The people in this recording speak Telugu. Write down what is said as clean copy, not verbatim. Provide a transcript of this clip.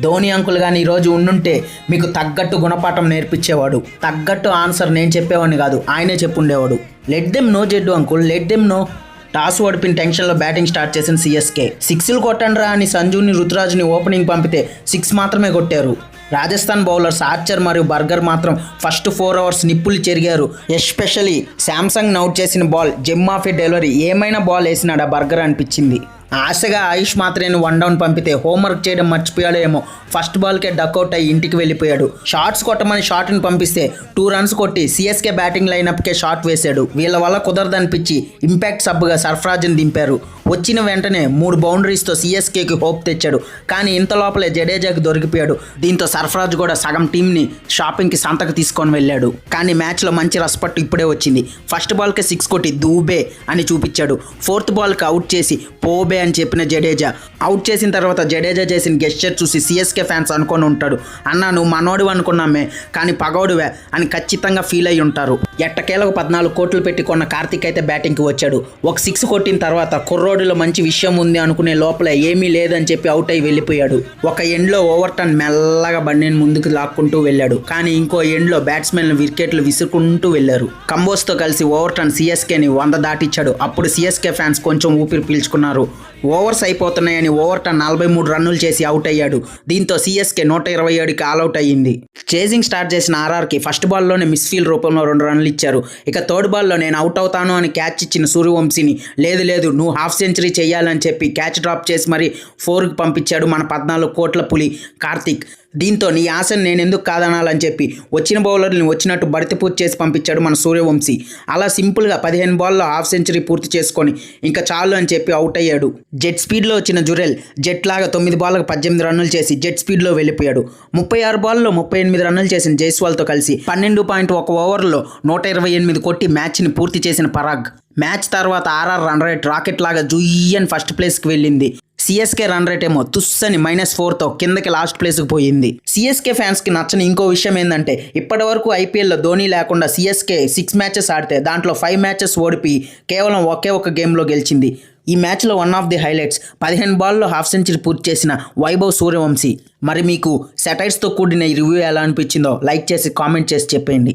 ధోని అంకుల్ కానీ ఈరోజు ఉండుంటే మీకు తగ్గట్టు గుణపాఠం నేర్పించేవాడు. తగ్గట్టు ఆన్సర్ నేను చెప్పేవాడిని కాదు, ఆయనే చెప్పుండేవాడు. లెట్ దెమ్ నో జడ్డు uncle, let them know. Toss ఓడిపిన టెన్షన్లో బ్యాటింగ్ స్టార్ట్ చేసిన సిఎస్కే. సిక్స్లు కొట్టండ్రా అని సంజుని రుతురాజుని ఓపెనింగ్ పంపితే 6 మాత్రమే కొట్టారు. రాజస్థాన్ బౌలర్స్ ఆర్చర్ మరియు బర్గర్ మాత్రం ఫస్ట్ 4 ఓవర్స్ నిప్పులు చెరిగారు. ఎస్పెషలీ శాంసంగ్ అవుట్ చేసిన ball gem of A delivery, ఏమైనా బాల్ వేసినాడా బర్గర్ అనిపించింది. ఆశగా ఆయుష్ మాత్రేని 1 డౌన్ పంపితే హోంవర్క్ చేయడం మర్చిపోయాడో ఏమో, ఫస్ట్ బాల్కే డక్అవుట్ అయ్యి ఇంటికి వెళ్ళిపోయాడు. షాట్స్ కొట్టమని షాట్ని పంపిస్తే 2 రన్స్ కొట్టి సిఎస్కే బ్యాటింగ్ లైనప్కే షాట్ వేశాడు. వీళ్ళ వల్ల కుదరదనిపించి ఇంపాక్ట్ సబ్గా సర్ఫరాజ్ని దింపారు. వచ్చిన వెంటనే 3 బౌండరీస్తో సిఎస్కేకి హోప్ తెచ్చాడు. కానీ ఇంత లోపలే జడేజాకి దొరికిపోయాడు. దీంతో సర్ఫరాజ్ కూడా సగం టీంని షాపింగ్కి సంతకు తీసుకొని వెళ్ళాడు. కానీ మ్యాచ్లో మంచి రసపట్టు ఇప్పుడే వచ్చింది. ఫస్ట్ బాల్కే 6 కొట్టి దూబే అని చూపించాడు. 4th బాల్కి అవుట్ చేసి పోబే అని చెప్పిన జడేజా. అవుట్ చేసిన తర్వాత జడేజా చేసిన గెస్చర్ చూసి సిఎస్కే ఫ్యాన్స్ అనుకొని ఉంటాడు, అన్నా నువ్వు మనోడు అనుకున్నామే కానీ పగోడువే అని ఖచ్చితంగా ఫీల్ అయి ఉంటారు. ఎట్టకేలకు 14 కోట్లు పెట్టి కొన్న కార్తిక్ అయితే బ్యాటింగ్కి వచ్చాడు. ఒక 6 కొట్టిన తర్వాత కుర్రోడిలో మంచి విషయం ఉంది అనుకునే లోపలే ఏమీ లేదని చెప్పి అవుట్ అయి వెళ్ళిపోయాడు. ఒక ఎండ్లో ఓవర్టర్న్ మెల్లగా బండిని ముందుకు లాక్కుంటూ వెళ్ళాడు. కానీ ఇంకో ఎండ్లో బ్యాట్స్మెన్లు వికెట్లు విసురుకుంటూ వెళ్ళారు. కంబోస్తో కలిసి ఓవర్టర్న్ సిఎస్కేని 100 దాటిచ్చాడు. అప్పుడు సిఎస్కే ఫ్యాన్స్ కొంచెం ఊపిరి పీల్చుకున్నారు. ఓవర్స్ అయిపోతున్నాయని ఓవర్టర్న్ 43 రన్నులు చేసి అవుట్ అయ్యాడు. దీంతో సిఎస్కే 127కి ఆల్అవుట్ అయ్యింది. చేజింగ్ స్టార్ట్ చేసిన ఆర్ఆర్కి ఫస్ట్ బాల్లోనే మిస్ఫీల్డ్ రూపంలో 2 రన్లు ఇచ్చారు. ఇక 3rd బాల్లో నేను అవుట్ అవుతాను అని క్యాచ్ ఇచ్చిన సూర్యవంశీని లేదు నువ్వు హాఫ్ సెంచరీ చేయాలని చెప్పి క్యాచ్ డ్రాప్ చేసి మరి 4కి పంపించాడు మన 14 కోట్ల పులి కార్తిక్. దీంతో నీ ఆశను నేను ఎందుకు కాదనాలని చెప్పి వచ్చిన బౌలర్ని వచ్చినట్టు బడితి పూర్తి చేసి పంపించాడు మన సూర్యవంశీ. అలా సింపుల్గా 15 బాల్లో హాఫ్ సెంచరీ పూర్తి చేసుకొని ఇంకా చాలు అని చెప్పి అవుట్ అయ్యాడు. జెట్ స్పీడ్లో వచ్చిన జురెల్ జెట్ లాగా 9 బాల్లకు 18 రన్నులు చేసి జెట్ స్పీడ్లో వెళ్ళిపోయాడు. 36 బాల్లో 38 రన్నులు చేసిన జైస్వాల్తో కలిసి 12.1 ఓవర్లో 128 కొట్టి మ్యాచ్ని పూర్తి చేసిన పరాగ్. మ్యాచ్ తర్వాత ఆర్ఆర్ రన్ రేట్ రాకెట్ లాగా జుయ్యని ఫస్ట్ ప్లేస్కి వెళ్ళింది. సిఎస్కే రన్ రేట్ ఏమో తుస్సని -4తో కిందకి లాస్ట్ ప్లేస్కి పోయింది. సిఎస్కే ఫ్యాన్స్కి నచ్చని ఇంకో విషయం ఏంటంటే ఇప్పటి వరకు ఐపీఎల్లో ధోని లేకుండా సిఎస్కే 6 మ్యాచెస్ ఆడితే దాంట్లో 5 మ్యాచెస్ ఓడిపి కేవలం ఒకే ఒక గేమ్లో గెలిచింది. ఈ మ్యాచ్లో వన్ ఆఫ్ ది హైలైట్స్ 15 బాల్లో హాఫ్ సెంచరీ పూర్తి చేసిన వైభవ్ సూర్యవంశీ. మరి మీకు సెటైర్స్తో కూడిన ఈ రివ్యూ ఎలా అనిపించిందో లైక్ చేసి కామెంట్ చేసి చెప్పండి.